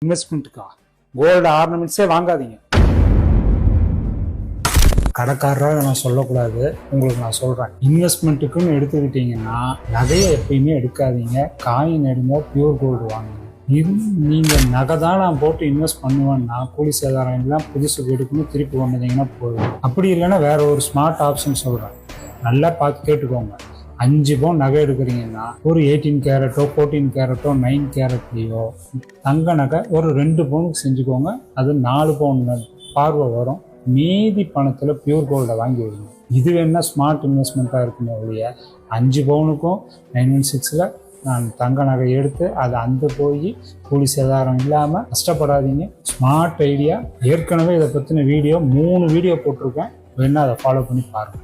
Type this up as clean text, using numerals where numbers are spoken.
இன்வெஸ்ட்மெண்ட்டுக்கா gold ஆர்னமெண்ட்ஸே வாங்காதீங்க. கடைக்காரராக நான் சொல்லக்கூடாது, உங்களுக்கு நான் சொல்கிறேன். இன்வெஸ்ட்மெண்ட்டுக்குன்னு எடுத்துக்கிட்டிங்கன்னா நகையை எப்பயுமே எடுக்காதீங்க, காயின் எடுங்க, பியூர் கோல்டு வாங்குங்க. இது நீங்கள் நகை தான் நான் போட்டு இன்வெஸ்ட் பண்ணுவேன்னா கூலி சேதாரம் எல்லாம் புதுசு எடுக்கணும், திருப்பி வந்தீங்கன்னா போதும். அப்படி இல்லைன்னா வேற ஒரு ஸ்மார்ட் ஆப்ஷன் சொல்கிறேன், நல்லா பார்த்து கேட்டுக்கோங்க. 5 பவுன் நகை எடுக்கிறீங்கன்னா ஒரு 18 கேரட்டோ 14 கேரட்டோ 9 கேரட்லேயோ தங்க நகை ஒரு 2 பவுனுக்கு செஞ்சுக்கோங்க. அது 4 பவுன் பார்வை வரும். மீதி பணத்தில் பியூர் கோல்டை வாங்கி வைங்க. இது வேணா ஸ்மார்ட் இன்வெஸ்ட்மெண்ட்டாக இருக்குமே ஒழிய 5 பவுனுக்கும் 916 நான் தங்க நகை எடுத்து அதை அந்த போய் கூலி சேதாரம் இல்லாமல் கஷ்டப்படாதீங்க. Smart idea. ஏற்கனவே இதை பற்றின வீடியோ 3 வீடியோ போட்டிருக்கேன், வேணா அதை ஃபாலோ பண்ணி பாருங்கள்.